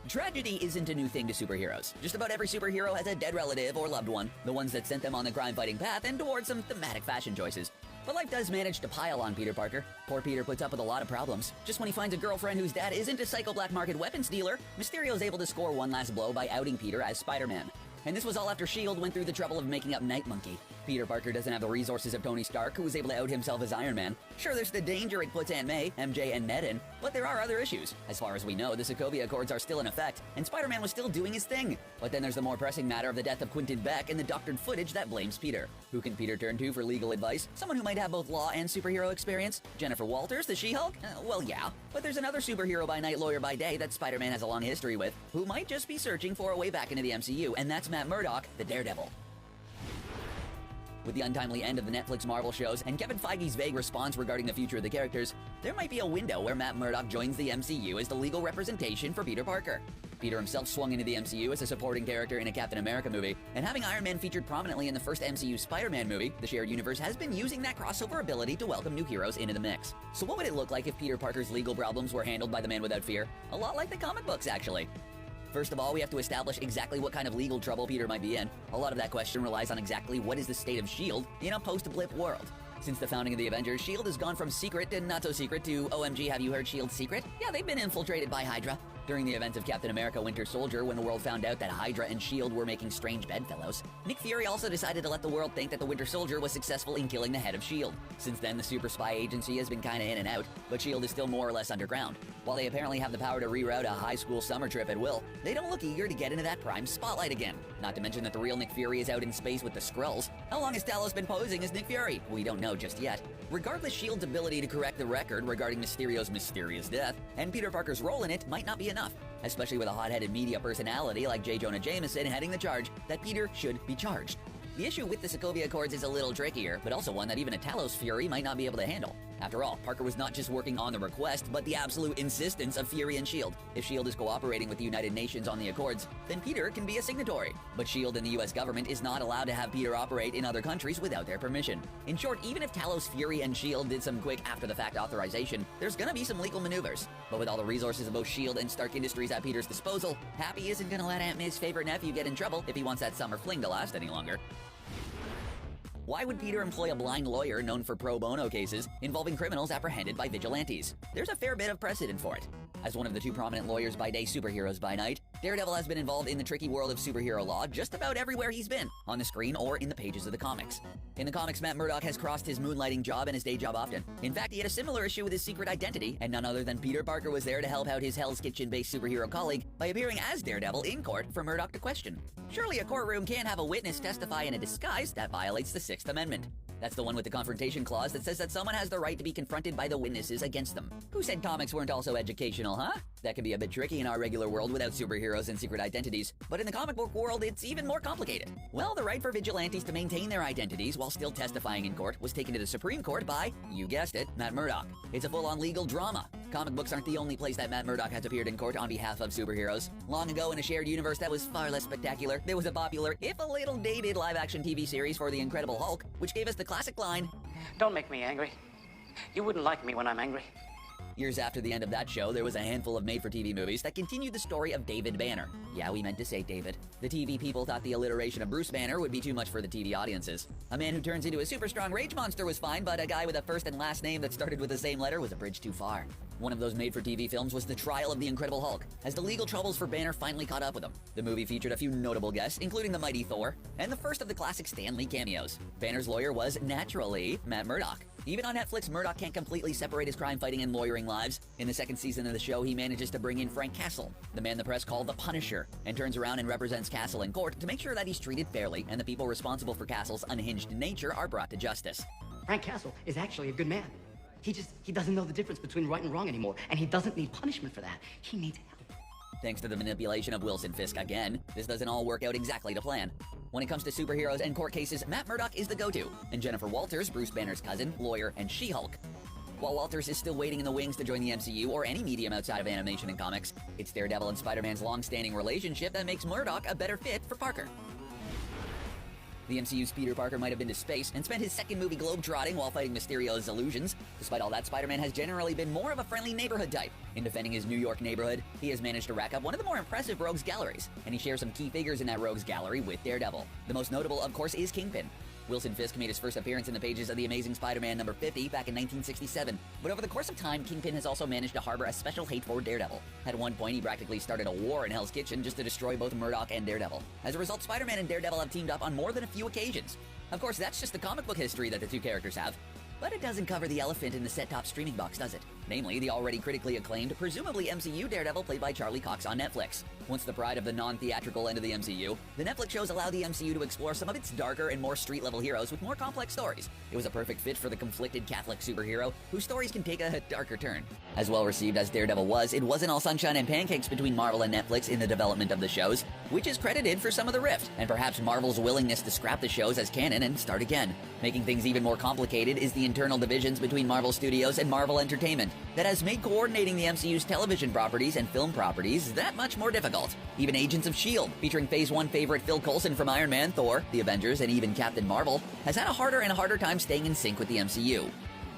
Tragedy isn't a new thing to superheroes. Just about every superhero has a dead relative or loved one, the ones that sent them on the crime-fighting path and towards some thematic fashion choices. But life does manage to pile on Peter Parker. Poor Peter puts up with a lot of problems. Just when he finds a girlfriend whose dad isn't a psycho black market weapons dealer, Mysterio's able to score one last blow by outing Peter as Spider-Man. And this was all after S.h.i.e.L.D. went through the trouble of making up Night Monkey. Peter Parker doesn't have the resources of Tony Stark, who was able to out himself as Iron Man. Sure, there's the danger it puts Aunt May, MJ, and Ned in, but there are other issues. As far as we know, the Sokovia Accords are still in effect, and Spider-Man was still doing his thing. But then there's the more pressing matter of the death of Quentin Beck and the doctored footage that blames Peter. Who can Peter turn to for legal advice? Someone who might have both law and superhero experience? Jennifer Walters, the She-Hulk? Well, yeah. But there's another superhero by night, lawyer by day that Spider-Man has a long history with, who might just be searching for a way back into the MCU, and that's Matt Murdock, the Daredevil. With the untimely end of the Netflix Marvel shows and Kevin Feige's vague response regarding the future of the characters, there might be a window where Matt Murdock joins the MCU as the legal representation for Peter Parker. Peter himself swung into the MCU as a supporting character in a Captain America movie, and having Iron Man featured prominently in the first MCU Spider-Man movie, the shared universe has been using that crossover ability to welcome new heroes into the mix. So what would it look like if Peter Parker's legal problems were handled by the Man Without Fear? A lot like the comic books, actually. First of all, we have to establish exactly what kind of legal trouble Peter might be in. A lot of that question relies on exactly what is the state of S.h.i.e.L.D. in a post-blip world. Since the founding of the Avengers, S.h.i.e.L.D. has gone from secret and not so secret to OMG, have you heard S.h.i.e.L.D.'s secret? Yeah, they've been infiltrated by Hydra. During the events of Captain America Winter Soldier, when the world found out that Hydra and S.h.i.e.L.D. were making strange bedfellows, Nick Fury also decided to let the world think that the Winter Soldier was successful in killing the head of S.h.i.e.L.D. Since then, the super spy agency has been kinda in and out, but S.h.i.e.L.D. is still more or less underground. While they apparently have the power to reroute a high school summer trip at will, they don't look eager to get into that prime spotlight again. Not to mention that the real Nick Fury is out in space with the Skrulls. How long has Talos been posing as Nick Fury? We don't know just yet. Regardless, S.h.i.e.L.D.'s ability to correct the record regarding Mysterio's mysterious death and Peter Parker's role in it might not be enough, especially with a hot-headed media personality like J. Jonah Jameson heading the charge that Peter should be charged. The issue with the Sokovia Accords is a little trickier, but also one that even a Talos Fury might not be able to handle. After all, Parker was not just working on the request, but the absolute insistence of Fury and S.h.i.e.L.D. If S.h.i.e.L.D. is cooperating with the United Nations on the Accords, then Peter can be a signatory. But S.h.i.e.L.D. and the US government is not allowed to have Peter operate in other countries without their permission. In short, even if Talos, Fury, and S.h.i.e.L.D. did some quick after-the-fact authorization, there's gonna be some legal maneuvers. But with all the resources of both S.h.i.e.L.D. and Stark Industries at Peter's disposal, Happy isn't gonna let Aunt May's favorite nephew get in trouble if he wants that summer fling to last any longer. Why would Peter employ a blind lawyer known for pro bono cases involving criminals apprehended by vigilantes? There's a fair bit of precedent for it. As one of the two prominent lawyers by day, superheroes by night, Daredevil has been involved in the tricky world of superhero law just about everywhere he's been, on the screen or in the pages of the comics. In the comics, Matt Murdock has crossed his moonlighting job and his day job often. In fact, he had a similar issue with his secret identity, and none other than Peter Parker was there to help out his Hell's Kitchen-based superhero colleague by appearing as Daredevil in court for Murdock to question. Surely a courtroom can't have a witness testify in a disguise that violates the Sixth Amendment. That's the one with the confrontation clause that says that someone has the right to be confronted by the witnesses against them. Who said comics weren't also educational, huh? That can be a bit tricky in our regular world without superheroes and secret identities, but in the comic book world, it's even more complicated. Well, the right for vigilantes to maintain their identities while still testifying in court was taken to the Supreme Court by, you guessed it, Matt Murdock. It's a full-on legal drama. Comic books aren't the only place that Matt Murdock has appeared in court on behalf of superheroes. Long ago, in a shared universe that was far less spectacular, there was a popular, if a little dated, live-action TV series for the Incredible Hulk, which gave us the classic line, "Don't make me angry. You wouldn't like me when I'm angry." Years after the end of that show, there was a handful of made-for-TV movies that continued the story of David Banner. Yeah, we meant to say David. The TV people thought the alliteration of Bruce Banner would be too much for the TV audiences. A man who turns into a super strong rage monster was fine, but a guy with a first and last name that started with the same letter was a bridge too far. One of those made-for-TV films was The Trial of the Incredible Hulk, as the legal troubles for Banner finally caught up with him. The movie featured a few notable guests, including the mighty Thor, and the first of the classic Stan Lee cameos. Banner's lawyer was, naturally, Matt Murdock. Even on Netflix, Murdock can't completely separate his crime-fighting and lawyering lives. In the second season of the show, he manages to bring in Frank Castle, the man the press called the Punisher, and turns around and represents Castle in court to make sure that he's treated fairly and the people responsible for Castle's unhinged nature are brought to justice. Frank Castle is actually a good man. He doesn't know the difference between right and wrong anymore, and he doesn't need punishment for that. He needs help. Thanks to the manipulation of Wilson Fisk again, this doesn't all work out exactly to plan. When it comes to superheroes and court cases, Matt Murdock is the go-to, and Jennifer Walters, Bruce Banner's cousin, lawyer, and She-Hulk. While Walters is still waiting in the wings to join the MCU or any medium outside of animation and comics, it's Daredevil and Spider-Man's long-standing relationship that makes Murdock a better fit for Parker. The MCU's Peter Parker might have been to space and spent his second movie globetrotting while fighting Mysterio's illusions. Despite all that, Spider-Man has generally been more of a friendly neighborhood type. In defending his New York neighborhood, he has managed to rack up one of the more impressive rogues galleries, and he shares some key figures in that rogues gallery with Daredevil. The most notable, of course, is Kingpin. Wilson Fisk made his first appearance in the pages of The Amazing Spider-Man number 50 back in 1967, but over the course of time, Kingpin has also managed to harbor a special hate for Daredevil. At one point, he practically started a war in Hell's Kitchen just to destroy both Murdock and Daredevil. As a result, Spider-Man and Daredevil have teamed up on more than a few occasions. Of course, that's just the comic book history that the two characters have. But it doesn't cover the elephant in the set-top streaming box, does it? Namely, the already critically acclaimed, presumably MCU Daredevil played by Charlie Cox on Netflix. Once the pride of the non-theatrical end of the MCU, the Netflix shows allow the MCU to explore some of its darker and more street-level heroes with more complex stories. It was a perfect fit for the conflicted Catholic superhero, whose stories can take a darker turn. As well received as Daredevil was, it wasn't all sunshine and pancakes between Marvel and Netflix in the development of the shows, which is credited for some of the rift, and perhaps Marvel's willingness to scrap the shows as canon and start again. Making things even more complicated is the internal divisions between Marvel Studios and Marvel Entertainment that has made coordinating the MCU's television properties and film properties that much more difficult. Even Agents of S.h.i.e.L.D., featuring Phase 1 favorite Phil Coulson from Iron Man, Thor, The Avengers, and even Captain Marvel, has had a harder and harder time staying in sync with the MCU.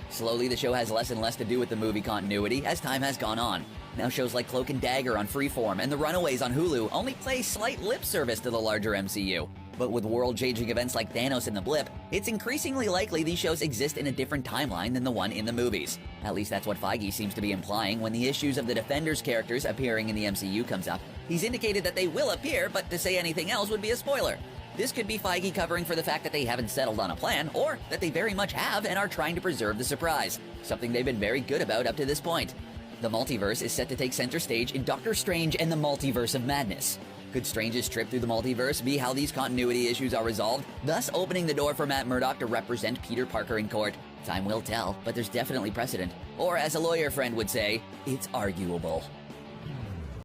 Slowly, the show has less and less to do with the movie continuity as time has gone on. Now shows like Cloak and Dagger on Freeform and The Runaways on Hulu only play slight lip service to the larger MCU. But with world-changing events like Thanos and the Blip, it's increasingly likely these shows exist in a different timeline than the one in the movies. At least that's what Feige seems to be implying when the issues of the Defenders characters appearing in the MCU comes up. He's indicated that they will appear, but to say anything else would be a spoiler. This could be Feige covering for the fact that they haven't settled on a plan, or that they very much have and are trying to preserve the surprise, something they've been very good about up to this point. The multiverse is set to take center stage in Doctor Strange and the Multiverse of Madness. Could Strange's trip through the multiverse be how these continuity issues are resolved, thus opening the door for Matt Murdock to represent Peter Parker in court? Time will tell, but there's definitely precedent. Or as a lawyer friend would say, it's arguable.